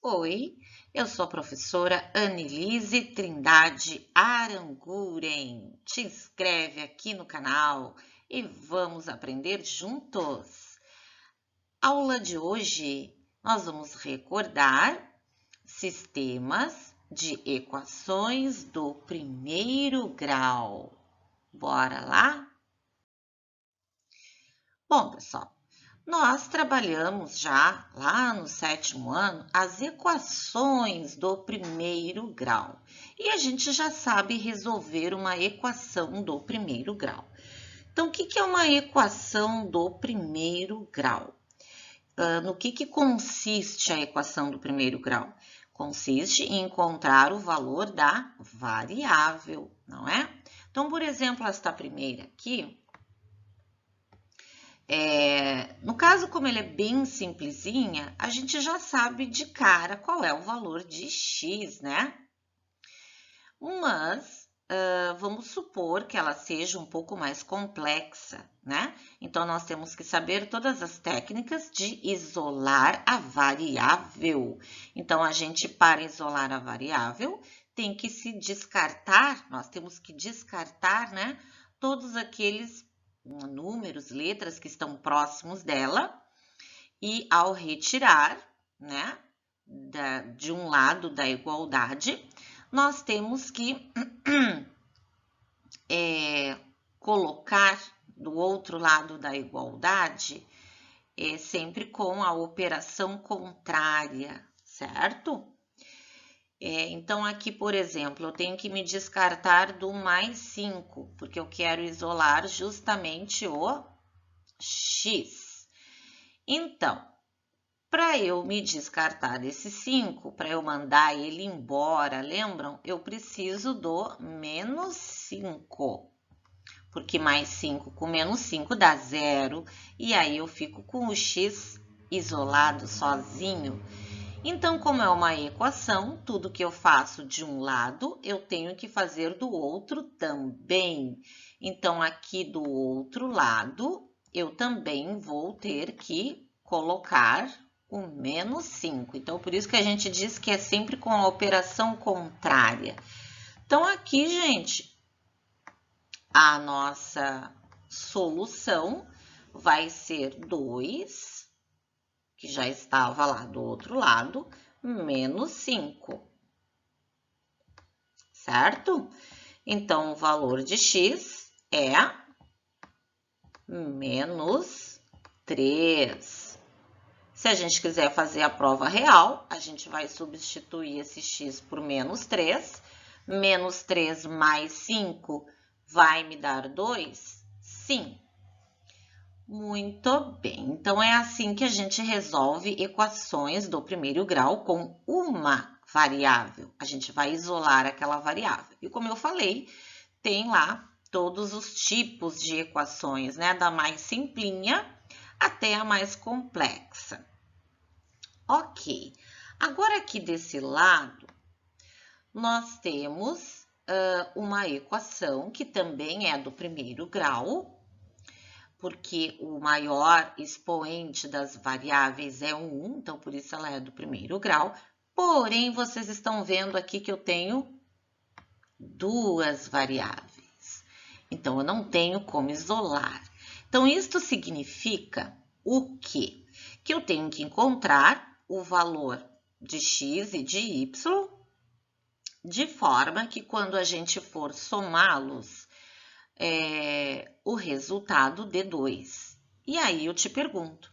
Oi, eu sou a professora Annelise Trindade Aranguren. Te inscreve aqui no canal e vamos aprender juntos. Aula de hoje, nós vamos recordar sistemas de equações do primeiro grau. Bora lá? Bom, pessoal, nós trabalhamos já lá no 7º ano as equações do primeiro grau e a gente já sabe resolver uma equação do primeiro grau. Então, o que é uma equação do primeiro grau? No que consiste a equação do primeiro grau? Consiste em encontrar o valor da variável, não é? Então, por exemplo, esta primeira aqui, no caso, como ele é bem simplesinha, a gente já sabe de cara qual é o valor de x, né? Mas vamos supor que ela seja um pouco mais complexa, né? Então, nós temos que saber todas as técnicas de isolar a variável. Então, a gente, para isolar a variável, tem que se descartar, nós temos que descartar, né? Todos aqueles números, letras que estão próximos dela, e ao retirar, né, de um lado da igualdade, nós temos que colocar do outro lado da igualdade sempre com a operação contrária, certo? Então, aqui, por exemplo, eu tenho que me descartar do mais 5, porque eu quero isolar justamente o x. Então, para eu me descartar desse 5, para eu mandar ele embora, lembram? Eu preciso do menos 5, porque mais 5 com menos 5 dá 0, e aí eu fico com o x isolado sozinho. Então, como é uma equação, tudo que eu faço de um lado, eu tenho que fazer do outro também. Então, aqui do outro lado, eu também vou ter que colocar o menos 5. Então, por isso que a gente diz que é sempre com a operação contrária. Então, aqui, gente, a nossa solução vai ser 2, que já estava lá do outro lado, menos 5, certo? Então, o valor de x é menos 3. Se a gente quiser fazer a prova real, a gente vai substituir esse x por menos 3. Menos 3 mais 5 vai me dar 2? Sim. Muito bem, então é assim que a gente resolve equações do primeiro grau com uma variável. A gente vai isolar aquela variável. E como eu falei, tem lá todos os tipos de equações, né? Da mais simplinha até a mais complexa. Ok, agora aqui desse lado, nós temos uma equação que também é do primeiro grau, porque o maior expoente das variáveis é 1, então por isso ela é do primeiro grau. Porém, vocês estão vendo aqui que eu tenho duas variáveis. Então, eu não tenho como isolar. Então, isto significa o quê? Que eu tenho que encontrar o valor de x e de y, de forma que quando a gente for somá-los, o resultado dê 2. E aí eu te pergunto,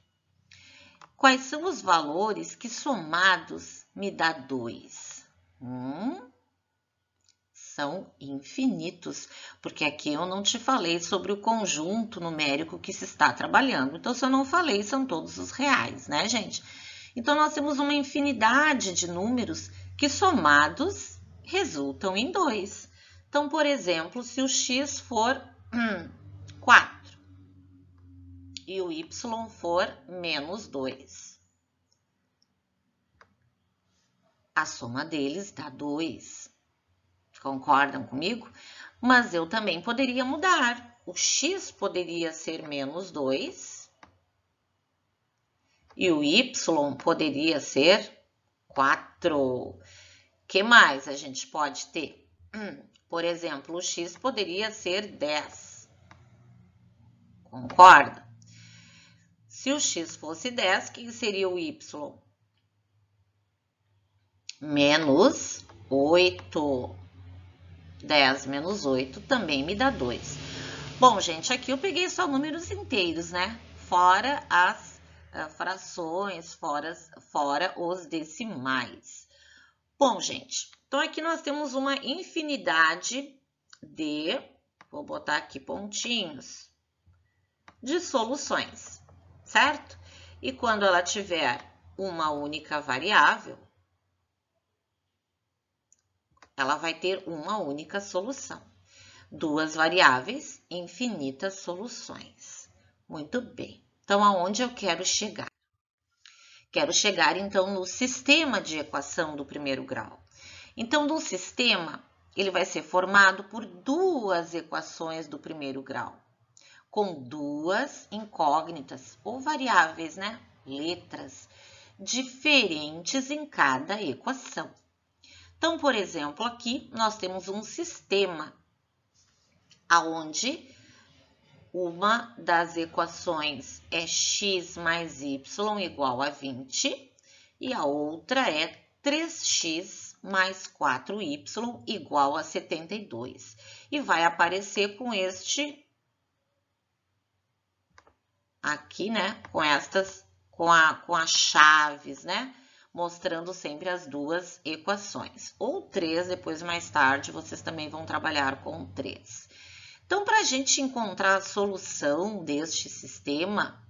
quais são os valores que somados me dá 2? São infinitos, porque aqui eu não te falei sobre o conjunto numérico que se está trabalhando. Então, se eu não falei, são todos os reais, né, gente? Então, nós temos uma infinidade de números que somados resultam em 2. Então, por exemplo, se o x for 4 e o y for menos 2, a soma deles dá 2. Concordam comigo? Mas eu também poderia mudar. O x poderia ser menos 2 e o y poderia ser 4. Que mais a gente pode ter? Por exemplo, o x poderia ser 10. Concorda? Se o x fosse 10, o que seria o y? Menos 8. 10 menos 8 também me dá 2. Bom, gente, aqui eu peguei só números inteiros, né? Fora as frações, fora os decimais. Bom, gente, então aqui nós temos uma infinidade de, vou botar aqui pontinhos, de soluções, certo? E quando ela tiver uma única variável, ela vai ter uma única solução. Duas variáveis, infinitas soluções. Muito bem. Então, aonde eu quero chegar? Quero chegar, então, no sistema de equação do primeiro grau. Então, no sistema, ele vai ser formado por duas equações do primeiro grau, com duas incógnitas, ou variáveis, né? Letras, diferentes em cada equação. Então, por exemplo, aqui nós temos um sistema onde uma das equações é x mais y igual a 20 e a outra é 3x mais 4y igual a 72. E vai aparecer com este aqui, né? Com as chaves, né? Mostrando sempre as duas equações. Ou 3, depois mais tarde vocês também vão trabalhar com 3. Então, para a gente encontrar a solução deste sistema,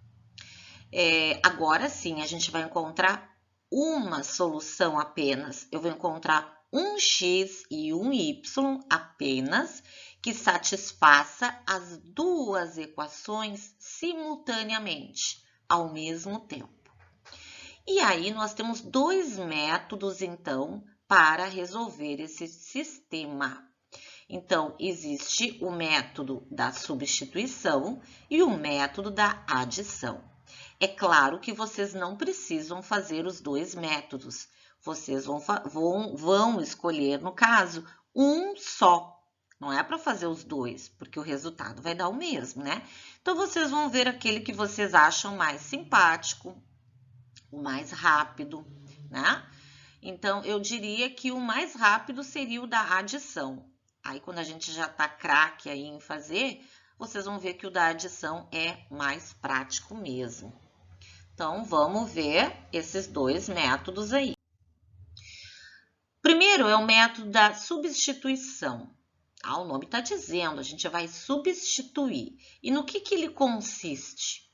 agora sim a gente vai encontrar uma solução apenas. Eu vou encontrar um x e um y apenas que satisfaça as duas equações simultaneamente, ao mesmo tempo. E aí, nós temos dois métodos, então, para resolver esse sistema. Então, existe o método da substituição e o método da adição. É claro que vocês não precisam fazer os dois métodos. Vocês vão escolher, no caso, um só. Não é para fazer os dois, porque o resultado vai dar o mesmo, né? Então, vocês vão ver aquele que vocês acham mais simpático, o mais rápido, né? Então, eu diria que o mais rápido seria o da adição. Aí, quando a gente já tá craque aí em fazer, vocês vão ver que o da adição é mais prático mesmo. Então, vamos ver esses dois métodos aí. Primeiro é o método da substituição. O nome está dizendo, a gente vai substituir. E no que ele consiste?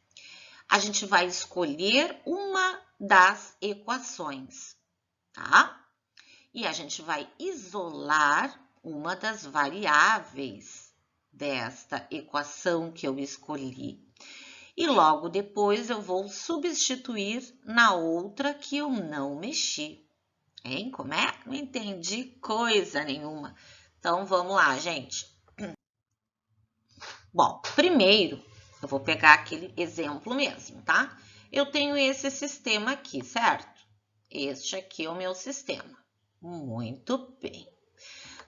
A gente vai escolher uma das equações, tá? E a gente vai isolar uma das variáveis desta equação que eu escolhi. E logo depois eu vou substituir na outra que eu não mexi. Hein? Como é? Não entendi coisa nenhuma. Então, vamos lá, gente. Bom, primeiro, eu vou pegar aquele exemplo mesmo, tá? Eu tenho esse sistema aqui, certo? Este aqui é o meu sistema. Muito bem.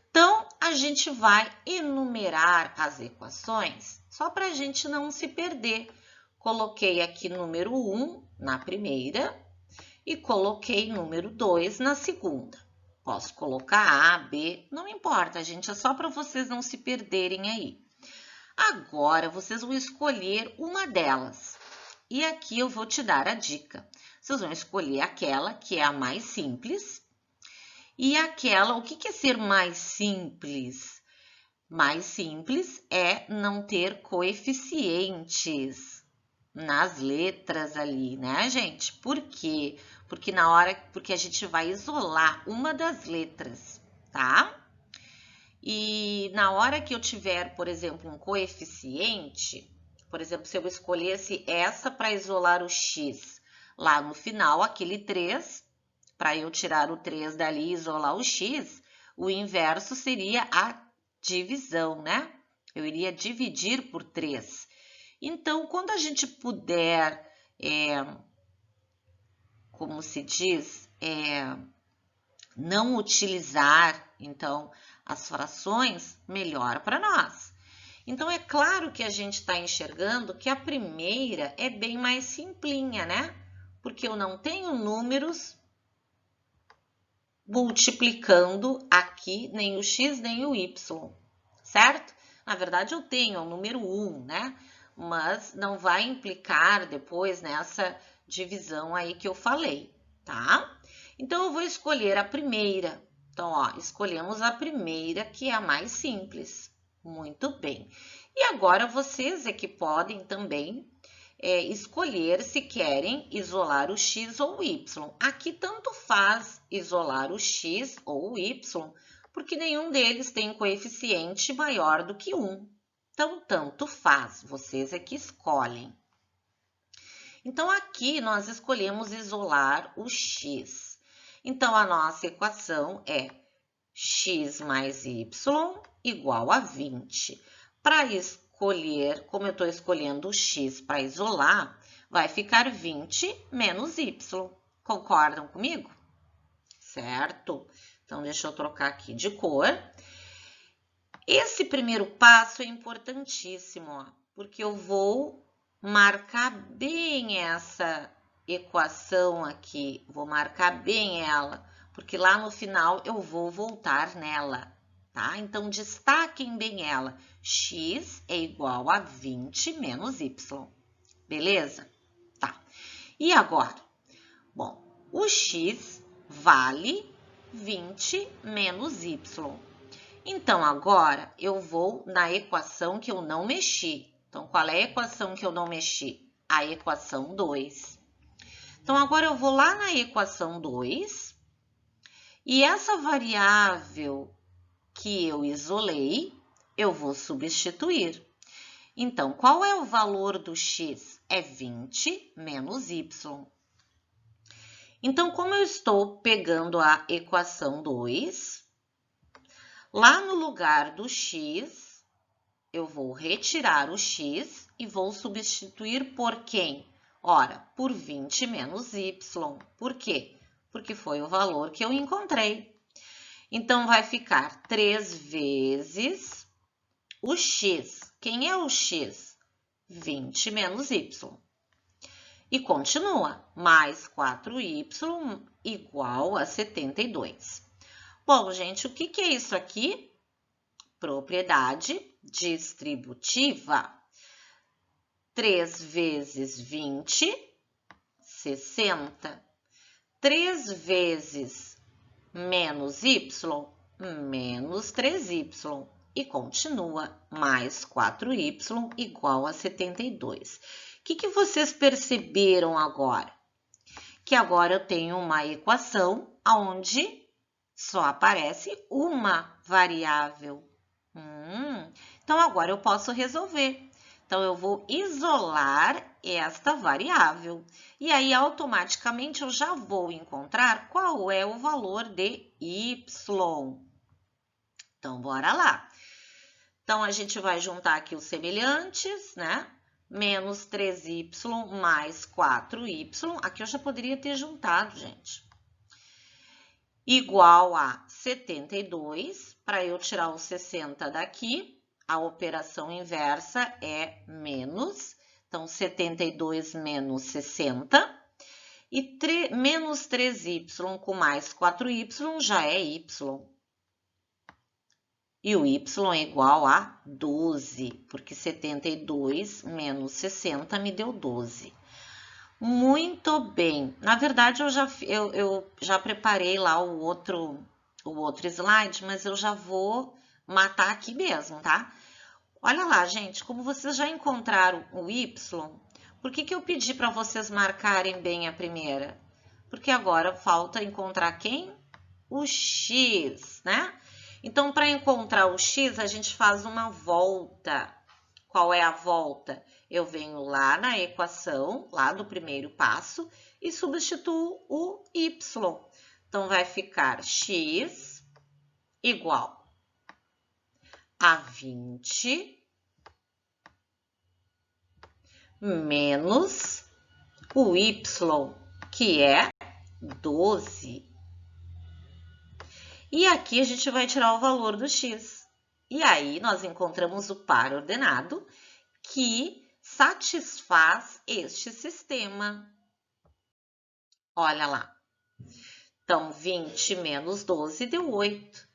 Então, a gente vai enumerar as equações só para a gente não se perder. Coloquei aqui número 1 na primeira e coloquei número 2 na segunda. Posso colocar A, B, não importa, gente, é só para vocês não se perderem aí. Agora, vocês vão escolher uma delas. E aqui eu vou te dar a dica. Vocês vão escolher aquela que é a mais simples. E aquela, o que é ser mais simples? Mais simples é não ter coeficientes nas letras ali, né, gente? Por quê? Porque a gente vai isolar uma das letras, tá? E na hora que eu tiver, por exemplo, um coeficiente, por exemplo, se eu escolhesse essa para isolar o x, lá no final, aquele 3, para eu tirar o 3 dali e isolar o x, o inverso seria a divisão, né? Eu iria dividir por 3. Então, quando a gente puder, como se diz, não utilizar, então, as frações, melhor para nós. Então, é claro que a gente está enxergando que a primeira é bem mais simplinha, né? Porque eu não tenho números multiplicando aqui nem o x nem o y, certo? Na verdade, eu tenho o número 1, né? Mas não vai implicar depois nessa divisão aí que eu falei, tá? Então, eu vou escolher a primeira. Então, ó, escolhemos a primeira, que é a mais simples. Muito bem. E agora, vocês é que podem também escolher se querem isolar o x ou o y. Aqui tanto faz isolar o x ou o y, porque nenhum deles tem coeficiente maior do que 1. Então, tanto faz, vocês é que escolhem. Então, aqui nós escolhemos isolar o x. Então, a nossa equação é x mais y igual a 20. Para escolher, como eu estou escolhendo o x para isolar, vai ficar 20 menos y. Concordam comigo? Certo? Então, deixa eu trocar aqui de cor. Esse primeiro passo é importantíssimo, ó, porque eu vou marcar bem essa equação aqui. Vou marcar bem ela, porque lá no final eu vou voltar nela, tá? Então, destaquem bem ela. X é igual a 20 menos y. Beleza? Tá. E agora? Bom, o x vale 20 menos y. Então, agora, eu vou na equação que eu não mexi. Então, qual é a equação que eu não mexi? A equação 2. Então, agora eu vou lá na equação 2 e essa variável que eu isolei, eu vou substituir. Então, qual é o valor do x? É 20 menos y. Então, como eu estou pegando a equação 2, lá no lugar do x, eu vou retirar o x e vou substituir por quem? Ora, por 20 menos y. Por quê? Porque foi o valor que eu encontrei. Então, vai ficar 3 vezes o x. Quem é o x? 20 menos y. E continua, mais 4y igual a 72. Bom, gente, o que é isso aqui? Propriedade distributiva. 3 vezes 20, 60. 3 vezes menos y, menos 3y. E continua, mais 4y igual a 72. O que vocês perceberam agora? Que agora eu tenho uma equação onde só aparece uma variável. Então, agora eu posso resolver. Então, eu vou isolar esta variável. E aí, automaticamente, eu já vou encontrar qual é o valor de y. Então, bora lá. Então, a gente vai juntar aqui os semelhantes, né? Menos 3y mais 4y. Aqui eu já poderia ter juntado, gente. Igual a 72. Para eu tirar o 60 daqui, a operação inversa é menos. Então, 72 menos 60. E menos 3y com mais 4y já é y. E o y é igual a 12, porque 72 menos 60 me deu 12. Muito bem. Na verdade, eu já preparei lá o outro slide, mas eu já vou matar aqui mesmo, tá? Olha lá, gente, como vocês já encontraram o y, por que eu pedi para vocês marcarem bem a primeira? Porque agora falta encontrar quem? O x, né? Então, para encontrar o x, a gente faz uma volta. Qual é a volta? Eu venho lá na equação, lá do primeiro passo, e substituo o y. Então, vai ficar x igual a 20 menos o y, que é 12. E aqui a gente vai tirar o valor do x. E aí, nós encontramos o par ordenado que satisfaz este sistema. Olha lá. Então, 20 menos 12 deu 8.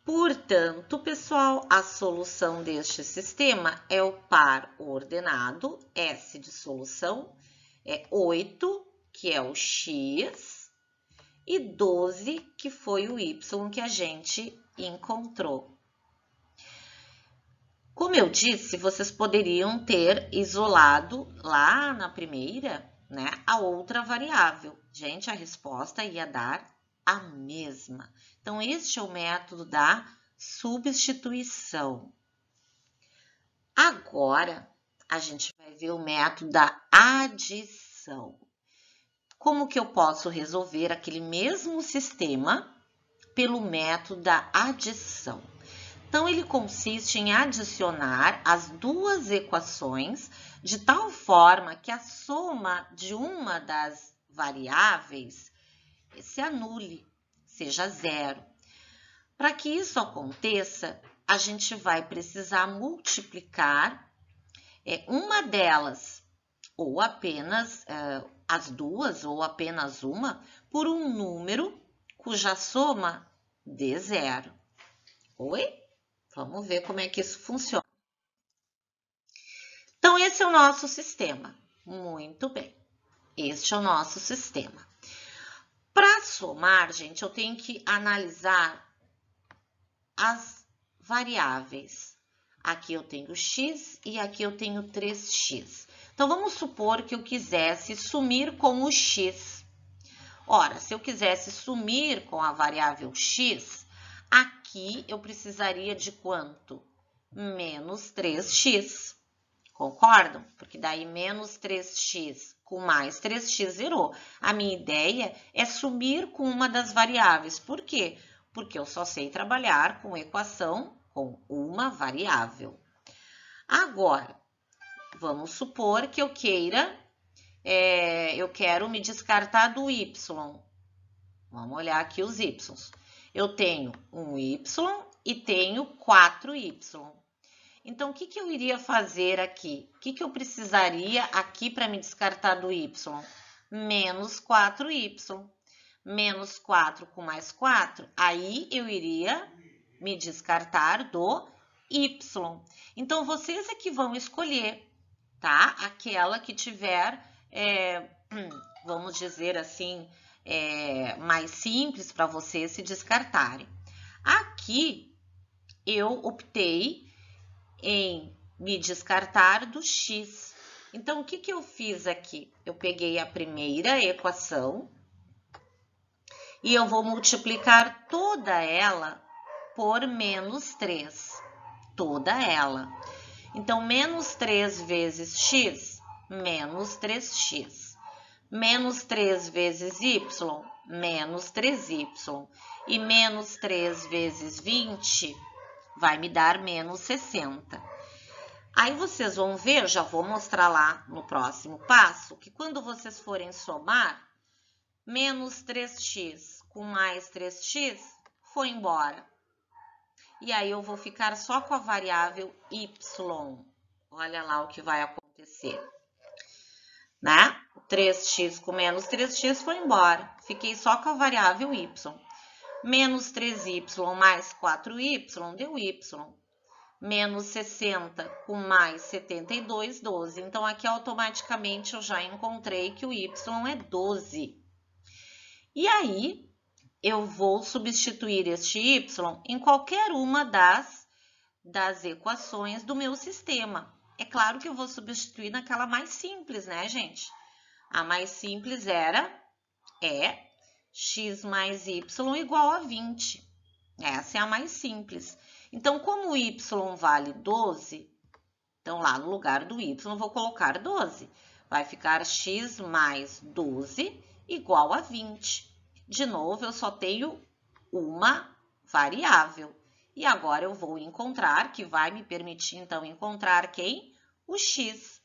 Portanto, pessoal, a solução deste sistema é o par ordenado, S de solução, é 8, que é o x, e 12, que foi o y que a gente encontrou. Como eu disse, vocês poderiam ter isolado lá na primeira, né, a outra variável. Gente, a resposta ia dar a mesma. Então, este é o método da substituição. Agora, a gente vai ver o método da adição. Como que eu posso resolver aquele mesmo sistema pelo método da adição? Então, ele consiste em adicionar as duas equações de tal forma que a soma de uma das variáveis se anule, seja zero. Para que isso aconteça, a gente vai precisar multiplicar uma delas, ou apenas as duas, ou apenas uma, por um número cuja soma dê zero. Oi? Vamos ver como é que isso funciona. Então, esse é o nosso sistema. Muito bem. Este é o nosso sistema. Para somar, gente, eu tenho que analisar as variáveis. Aqui eu tenho x e aqui eu tenho 3x. Então, vamos supor que eu quisesse sumir com o x. Ora, se eu quisesse sumir com a variável x, aqui eu precisaria de quanto? Menos 3x. Concordam? Porque daí menos 3x com mais 3x zerou. A minha ideia é sumir com uma das variáveis. Por quê? Porque eu só sei trabalhar com equação com uma variável. Agora, vamos supor que eu quero me descartar do y. Vamos olhar aqui os y's. Eu tenho um y e tenho 4y. Então, o que eu iria fazer aqui? O que eu precisaria aqui para me descartar do y? Menos 4y. Menos 4 com mais 4, aí eu iria me descartar do y. Então, vocês é que vão escolher, tá? Aquela que tiver, vamos dizer assim, mais simples para vocês se descartarem. Aqui, eu optei em me descartar do x. Então, o que eu fiz aqui? Eu peguei a primeira equação e eu vou multiplicar toda ela por menos 3. Toda ela. Então, menos 3 vezes x, menos 3x. Menos 3 vezes y, menos 3y. E menos 3 vezes 20 vai me dar menos 60. Aí vocês vão ver, eu já vou mostrar lá no próximo passo, que quando vocês forem somar, menos 3x com mais 3x foi embora. E aí eu vou ficar só com a variável y. Olha lá o que vai acontecer. Né? 3x com menos 3x foi embora. Fiquei só com a variável y. Menos 3y mais 4y deu y. Menos 60 com mais 72, 12. Então, aqui automaticamente eu já encontrei que o y é 12. E aí, eu vou substituir este y em qualquer uma das equações do meu sistema. É claro que eu vou substituir naquela mais simples, né, gente? A mais simples é x mais y igual a 20. Essa é a mais simples. Então, como o y vale 12, então lá no lugar do y eu vou colocar 12. Vai ficar x mais 12 igual a 20. De novo, eu só tenho uma variável. E agora eu vou encontrar, que vai me permitir, então, encontrar quem? O x.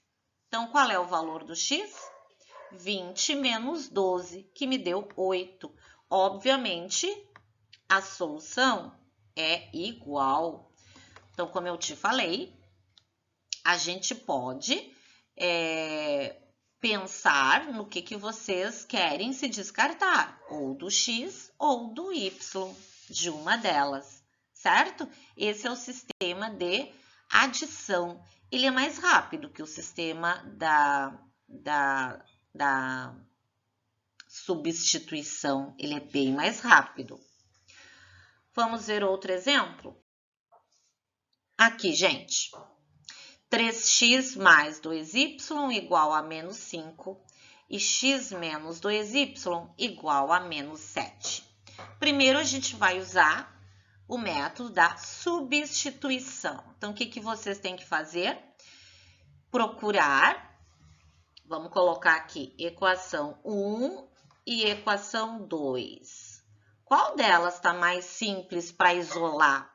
Então, qual é o valor do x? 20 menos 12, que me deu 8. Obviamente, a solução é igual. Então, como eu te falei, a gente pode pensar no que vocês querem se descartar, ou do x ou do y, de uma delas, certo? Esse é o sistema de adição. Ele é mais rápido que o sistema da substituição, ele é bem mais rápido. Vamos ver outro exemplo? Aqui, gente. 3x mais 2y igual a menos 5 e x menos 2y igual a menos 7. Primeiro, a gente vai usar o método da substituição. Então, o que vocês têm que fazer? Procurar, vamos colocar aqui, equação 1 e equação 2. Qual delas está mais simples para isolar?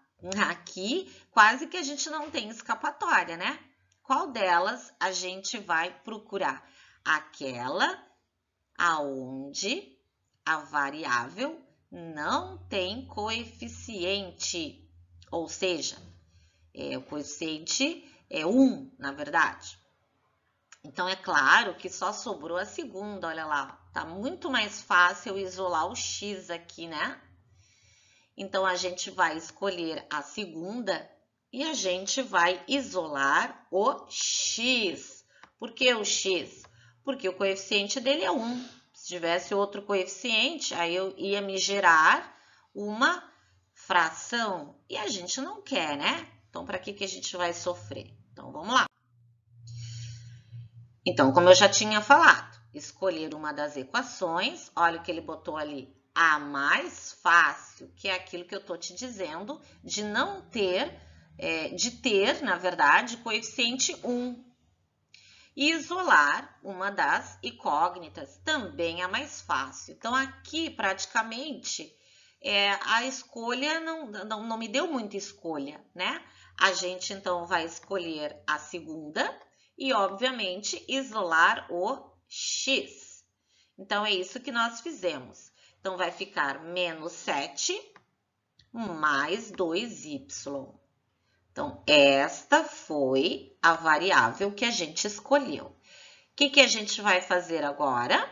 Aqui, quase que a gente não tem escapatória, né? Qual delas a gente vai procurar? Aquela aonde a variável não tem coeficiente, ou seja, o coeficiente é 1, na verdade. Então, é claro que só sobrou a segunda, olha lá. Tá muito mais fácil isolar o x aqui, né? Então, a gente vai escolher a segunda e a gente vai isolar o x. Por que o x? Porque o coeficiente dele é 1. Se tivesse outro coeficiente, aí eu ia me gerar uma fração. E a gente não quer, né? Então, para que a gente vai sofrer? Então, vamos lá. Então, como eu já tinha falado, escolher uma das equações. Olha o que ele botou ali. A mais fácil, que é aquilo que eu estou te dizendo, de não ter, de ter, na verdade, coeficiente 1. E isolar uma das incógnitas, também a mais fácil. Então, aqui, praticamente, a escolha não me deu muita escolha, né? A gente, então, vai escolher a segunda e, obviamente, isolar o x. Então, é isso que nós fizemos. Então, vai ficar menos 7 mais 2y. Então, esta foi a variável que a gente escolheu. O que a gente vai fazer agora?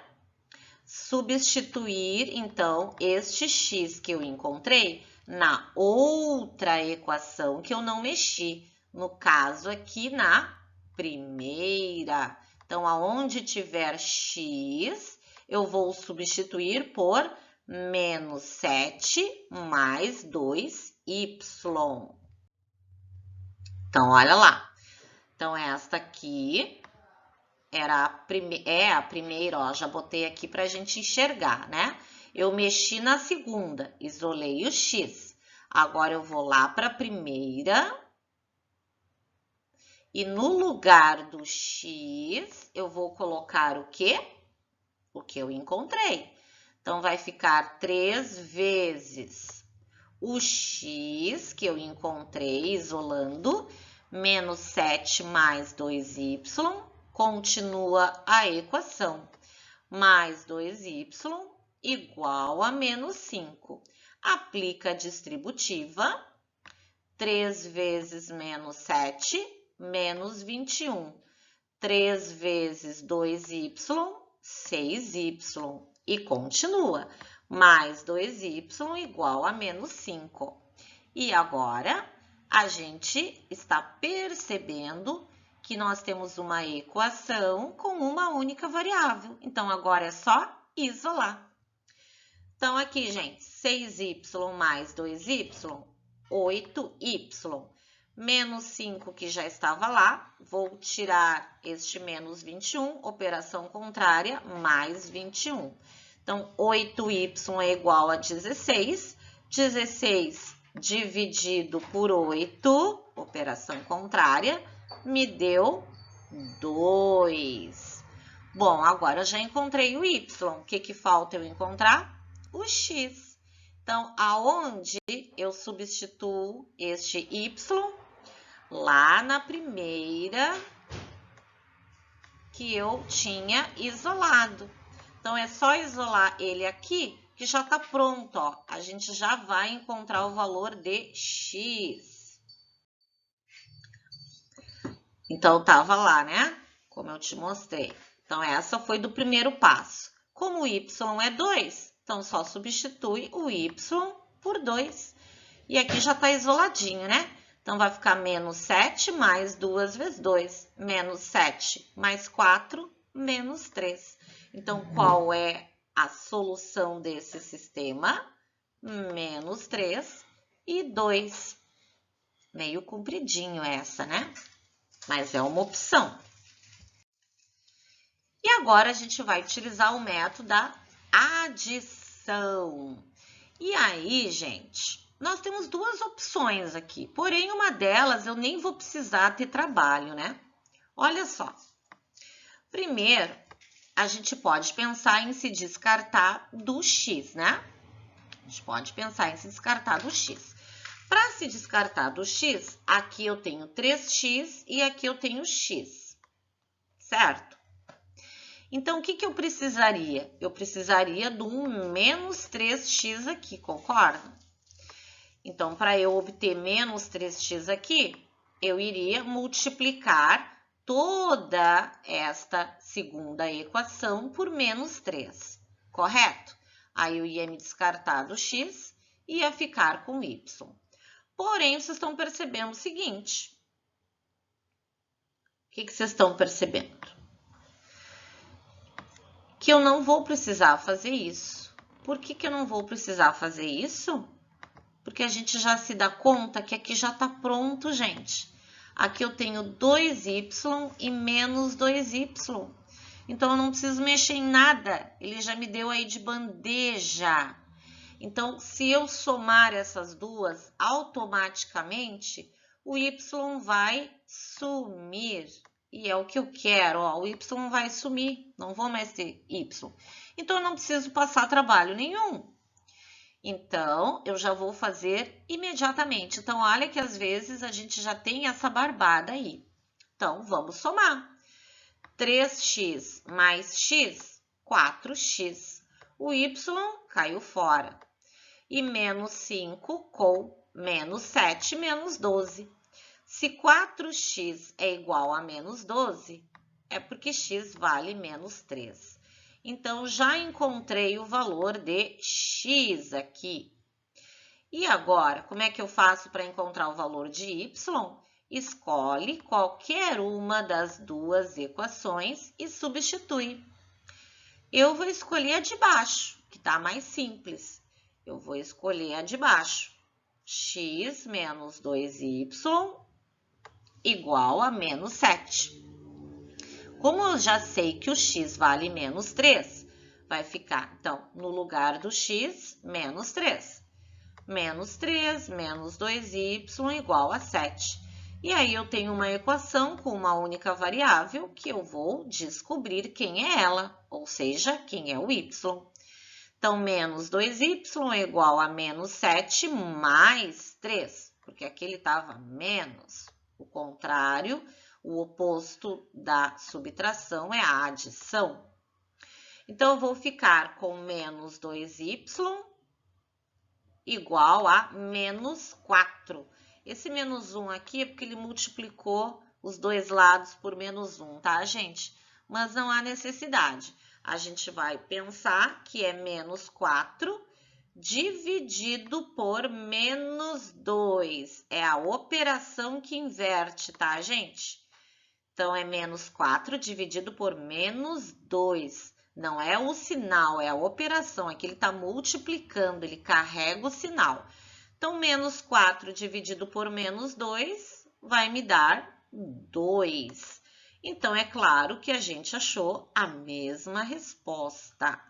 Substituir, então, este x que eu encontrei na outra equação que eu não mexi. No caso aqui, na primeira. Então, aonde tiver x, eu vou substituir por menos 7 mais 2y. Então, olha lá. Então, esta aqui é a primeira, ó, já botei aqui para a gente enxergar, né? Eu mexi na segunda, isolei o x. Agora, eu vou lá para a primeira. E no lugar do x, eu vou colocar o quê? O que eu encontrei. Então, vai ficar 3 vezes o x que eu encontrei isolando, menos 7 mais 2y, continua a equação. Mais 2y igual a menos 5. Aplica a distributiva. 3 vezes menos 7, menos 21. 3 vezes 2y, 6y. E continua. Mais 2y igual a menos 5. E agora, a gente está percebendo que nós temos uma equação com uma única variável. Então, agora é só isolar. Então, aqui, gente, 6y mais 2y, 8y. Menos 5 que já estava lá, vou tirar este menos 21, operação contrária, mais 21. Então, 8y é igual a 16. 16 dividido por 8, operação contrária, me deu 2. Bom, agora eu já encontrei o y. O que falta eu encontrar? O x. Então, aonde eu substituo este y? Lá na primeira que eu tinha isolado. Então, é só isolar ele aqui que já está pronto, ó. A gente já vai encontrar o valor de x. Então, estava lá, né? Como eu te mostrei. Então, essa foi do primeiro passo. Como o y é 2, então só substitui o y por 2. E aqui já está isoladinho, né? Então, vai ficar menos 7 mais 2 vezes 2. Menos 7 mais 4, menos 3. Então, qual é a solução desse sistema? Menos 3 e 2. Meio compridinho essa, né? Mas é uma opção. E agora a gente vai utilizar o método da adição. E aí, gente, nós temos duas opções aqui, porém uma delas eu nem vou precisar ter trabalho, né? Olha só. Primeiro, a gente pode pensar em se descartar do x, né? A gente pode pensar em se descartar do x. Para se descartar do x, aqui eu tenho 3x e aqui eu tenho x, certo? Então, o que eu precisaria? Eu precisaria de um menos 3x aqui, concorda? Então, para eu obter menos 3x aqui, eu iria multiplicar toda esta segunda equação por menos 3, correto? Aí eu ia me descartar do x e ia ficar com y. Porém, vocês estão percebendo o seguinte. O que vocês estão percebendo? Que eu não vou precisar fazer isso. Por que eu não vou precisar fazer isso? Porque a gente já se dá conta que aqui já está pronto, gente. Aqui eu tenho 2y e menos 2y. Então, eu não preciso mexer em nada. Ele já me deu aí de bandeja. Então, se eu somar essas duas, automaticamente, o y vai sumir. E é o que eu quero, ó, o y vai sumir, não vou mais ter y. Então, eu não preciso passar trabalho nenhum. Então, eu já vou fazer imediatamente. Então, olha que às vezes a gente já tem essa barbada aí. Então, vamos somar. 3x mais x, 4x. O y caiu fora. E menos 5 com menos 7, menos 12. Se 4x é igual a menos 12, é porque x vale menos 3. Então, já encontrei o valor de x aqui. E agora, como é que eu faço para encontrar o valor de y? Escolhe qualquer uma das duas equações e substitui. Eu vou escolher a de baixo, que está mais simples. Eu vou escolher a de baixo. X menos 2y igual a menos 7. Como eu já sei que o x vale menos 3, vai ficar, então, no lugar do x, menos 3. Menos 3 menos 2y igual a 7. E aí, eu tenho uma equação com uma única variável que eu vou descobrir quem é ela, ou seja, quem é o y. Então, menos 2y é igual a menos 7 mais 3, porque aqui ele estava menos. O contrário, o oposto da subtração é a adição. Então, eu vou ficar com menos 2y igual a menos 4. Esse menos 1 aqui é porque ele multiplicou os dois lados por menos 1, tá, gente? Mas não há necessidade. A gente vai pensar que é menos 4 dividido por menos 2. É a operação que inverte, tá, gente? Então, é menos 4 dividido por menos 2. Não é o sinal, é a operação. Aqui ele está multiplicando, ele carrega o sinal. Então, menos 4 dividido por menos 2 vai me dar 2. Então, é claro que a gente achou a mesma resposta.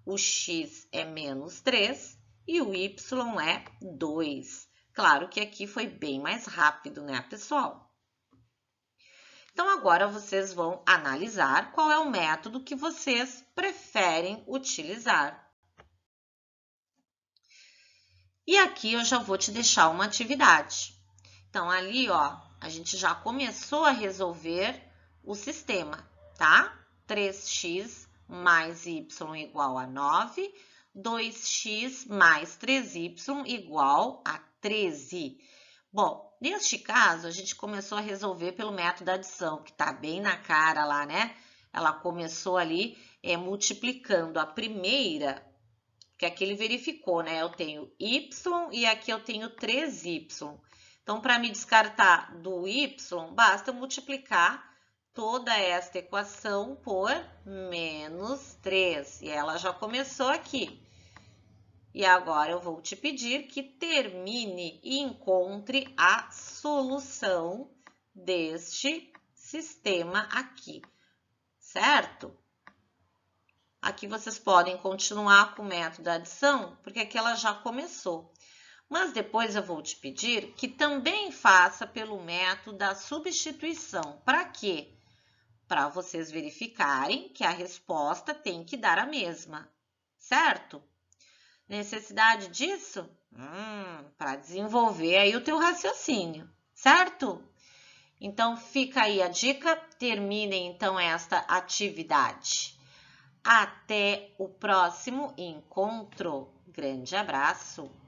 O x é menos 3 e o y é 2. Claro que aqui foi bem mais rápido, né, pessoal? Então, agora vocês vão analisar qual é o método que vocês preferem utilizar. E aqui eu já vou te deixar uma atividade. Então, ali, ó, a gente já começou a resolver o sistema, tá? 3x mais y igual a 9. 2x mais 3y igual a 13. Bom, neste caso, a gente começou a resolver pelo método da adição, que está bem na cara lá, né? Ela começou ali multiplicando a primeira, que aqui ele verificou, né? Eu tenho y e aqui eu tenho 3y. Então, para me descartar do y, basta multiplicar toda esta equação por menos 3. E ela já começou aqui. E agora eu vou te pedir que termine e encontre a solução deste sistema aqui, certo? Aqui vocês podem continuar com o método da adição, porque aqui ela já começou. Mas depois eu vou te pedir que também faça pelo método da substituição. Para quê? Para vocês verificarem que a resposta tem que dar a mesma, certo? Necessidade disso? Para desenvolver aí o teu raciocínio, certo? Então, fica aí a dica. Terminem, então, esta atividade. Até o próximo encontro. Grande abraço!